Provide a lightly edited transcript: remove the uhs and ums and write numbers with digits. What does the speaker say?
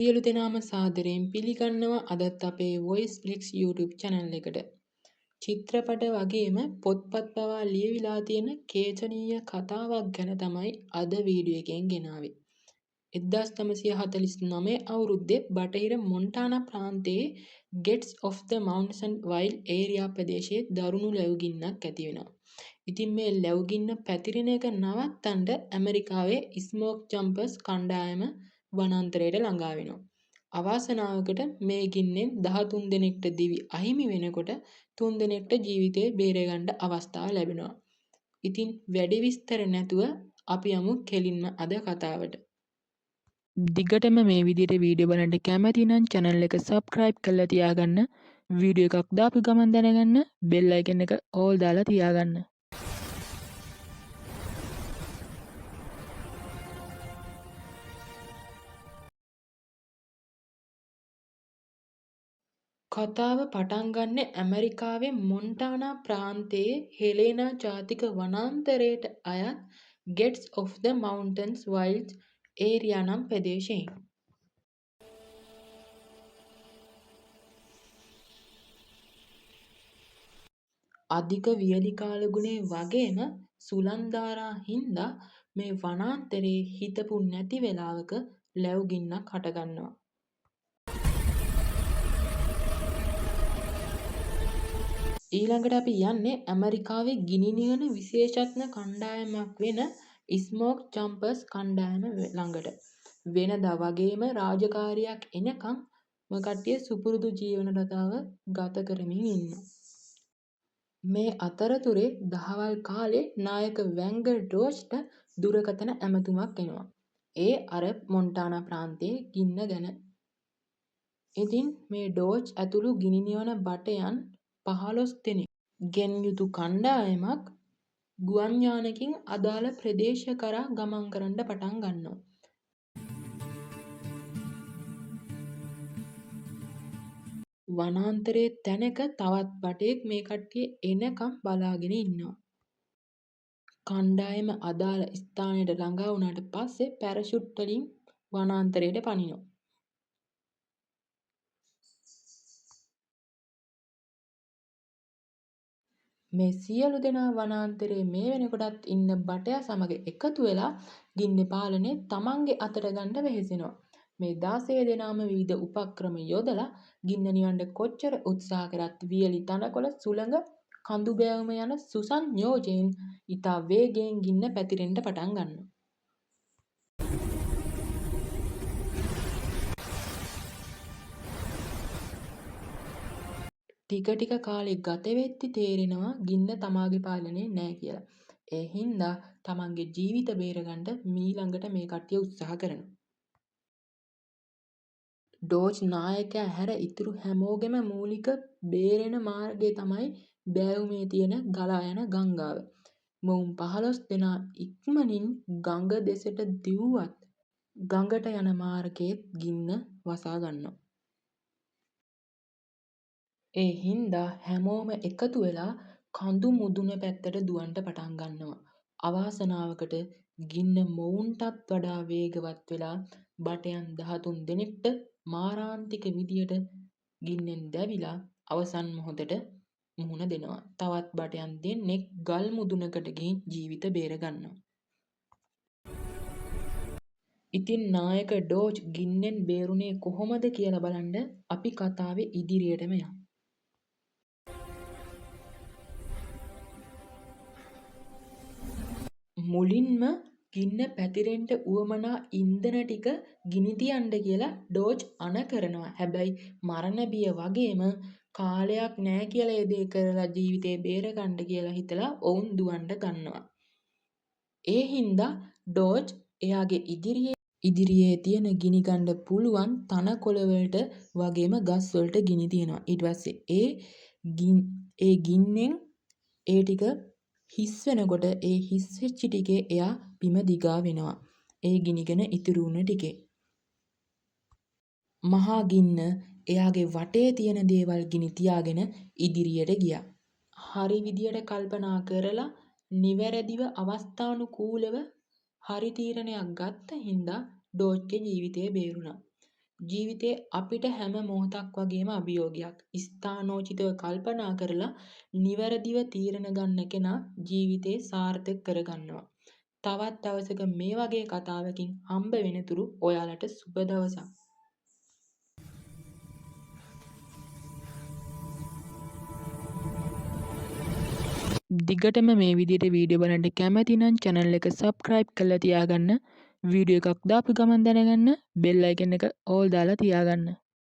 සියලු දෙනාම සාදරයෙන් පිළිගන්නවා අදත් අපේ වොයිස් ෆ්ලික්ස් YouTube channel එකට. චිත්‍රපට වගේම පොත්පත් පවා ලියවිලා තියෙන කේචනීය කතාවක් ගැන තමයි අද වීඩියෝ එකෙන් ගෙනාවේ. 1949 අවුරුද්දේ බටහිර මොන්ටානා ප්‍රාන්තයේ Gates of the Mountain Wild Area ප්‍රදේශයේ දරුණු ලැබුගින්නක් ඇති වෙනවා. ඉතින් මේ ලැබුගින්න පැතිරෙන එක නවත්තන්න ඇමරිකාවේ ස්මෝක් ජම්පර්ස් කණ්ඩායම වනාන්තරයට ළඟා වෙනවා. අවාසනාවකට මේ ගින්නෙන් 13 දෙනෙක්ට දිවි අහිමි වෙනකොට 3 දෙනෙක්ට ජීවිතේ බේරගන්න අවස්ථාව ලැබෙනවා. ඉතින් වැඩි විස්තර නැතුව අපි යමු කෙලින්ම අද කතාවට. දිගටම මේ විදිහට වීඩියෝ බලන්න කැමති නම් channel එක subscribe කරලා තියාගන්න. වීඩියෝ එකක් දාපු ගමන් දැනගන්න bell icon එක all දාලා තියාගන්න. කතාව පටන් ගන්නේ ඇමරිකාවේ මොන්ටානා ප්‍රාන්තයේ හෙලේනා ජාතික වනාන්තරයට අයත් Gates of the Mountains Wild Area නම් ප්‍රදේශයෙන්. අධික වියලි කාලගුණේ වගේම සුළං හින්දා මේ වනාන්තරේ හිතපු නැති වෙලාවක ලැබුගින්නක් හටගන්නවා. ඊළඟට අපි යන්නේ ඇමරිකාවේ ගිනි නිවන විශේෂඥ කණ්ඩායමක් වෙන ස්මෝක් ජම්පර්ස් කණ්ඩායම ළඟට. වෙනදා වගේම රාජකාරියක් එනකම් කට්ටිය සුපුරුදු ජීවන රටාව ගත කරමින් ඉන්නවා. මේ අතරතුරේ දහවල් කාලේ නායක වැංගර් ඩෝජ්ට දුරකථන ඇමතුමක් එනවා. ඒ අර මොන්ටානා ප්‍රාන්තයේ ගින්න ගැන. ඉතින් මේ ඩෝජ් ඇතුළු ගිනි නිවන බටයන් 15 දෙනෙක් ගෙන් යුතු කණ්ඩායමක් ගුවන් යානකින් අදාළ ප්‍රදේශ කරා ගමන් කරන්න පටන් ගන්නවා. වනාන්තරයේ තැනක තවත් බටයෙක් මේ කට්ටිය එනකම් බලාගෙන ඉන්නවා. කණ්ඩායම අදාළ ස්ථානයට ළඟා වුණාට පස්සේ පැරෂුට් වලින් වනාන්තරයට පනිනවා. මේ සියලු දෙනා වනාන්තරයේ මේ වෙනකොටත් ඉන්න බටයා සමග එකතු වෙලා ගින්නේ පාලනය තමන්ගේ අතට ගන්න වෙහෙසෙනවා. මේ 16 දෙනාම විවිධ උපක්‍රම යොදලා ගින්න නිවන්න කොච්චර උත්සාහ කරත් වියලි තනකොළ සුළඟ කඳු බෑවුම යන සුසංයෝජයෙන් ඉතා වේගයෙන් ගින්න පැතිරෙන්න පටන් ගන්නවා. ටික කාලෙ ගත වෙද්දි තේරෙනවා ගින්න තමාගේ පාලනේ නෑ කියලා. ඒ හින්දා තමන්ගේ ජීවිත බේරගන්න මීළඟට මේ කට්ටිය උත්සාහ කරනවා. ඩෝජ් නායකයා හැර ඉතුරු හැමෝගෙම මූලික බේරෙන මාර්ගය තමයි බෑවුමේ තියෙන ගලා යන ගංගාව. මොවුන් 15 දෙනා ඉක්මනින් ගඟ දෙසට දිව්වත් ගඟට යන මාර්ගයේත් ගින්න වසා ගන්නවා. ඒ හින්දා හැමෝම එකතු වෙලා කඳු මුදුන පැත්තට දුවන්න පටන් ගන්නවා. අවාසනාවකට ගින්න මොවුන්ටත් වඩා වේගවත් වෙලා බටයන් 13 දෙනෙක්ට මාරාන්තික විදියට ගින්නෙන් දැවිලා අවසන් මොහොතට මුහුණ දෙනවා. තවත් බටයන් දෙන්නෙක් ගල් මුදුනකට ගිහින් ජීවිත බේර ගන්නවා. ඉතින් නායක ඩෝජ් ගින්නෙන් බේරුනේ කොහොමද කියලා බලන්න අපි කතාවේ ඉදිරියටම යමු. මුලින්ම ගින්න පැතිරෙන්න උවමනා ඉන්ධන ටික ගිනි තියන්න කියලා ඩෝජ් අණ කරනවා. හැබැයි මරණ බිය වගේම කාලයක් නෑ කියලා ඒ දේ කරලා ජීවිතේ බේරගන්න කියලා හිතලා ඔවුන් දුවන්න ගන්නවා. ඒ හින්දා ඩෝජ් එයාගේ ඉදිරියේ තියෙන ගිනි ගන්න පුළුවන් තනකොළ වලට වගේම ගස් වලට ගිනි තියනවා. ඊට පස්සේ ඒ ගින්නෙන් ඒ ටික හිස් වෙනකොට ඒ හිස් වෙච්ච ටිකේ එයා බිම දිගා වෙනවා. ඒ ගිනිගෙන ඉතුරු වුණ ටිකේ. මහා ගින්න එයාගේ වටේ තියෙන දේවල් ගිනි තියාගෙන ඉදිරියට ගියා. හරි විදියට කල්පනා කරලා නිවැරදිව අවස්ථානුකූලව හරි තීරණයක් ගත්ත හින්දා ඩෝජ්ගේ ජීවිතය බේරුණා. ජීවිතේ අපිට හැම මොහොතක් වගේම අභියෝගයක්. ස්ථානෝචිතව කල්පනා කරලා නිවැරදිව තීරණ ගන්න කෙනා ජීවිතේ සාර්ථක කරගන්නවා. තවත් දවසක මේ වගේ කතාවකින් හම්බ වෙනතුරු ඔයාලට සුබ දවසක්. දිගටම මේ විදිහට වීඩියෝ බලන්න කැමති නම් channel එක subscribe කරලා තියාගන්න. වීඩියෝ එකක් දාපු ගමන් දැනගන්න bell icon එක all දාලා තියාගන්න.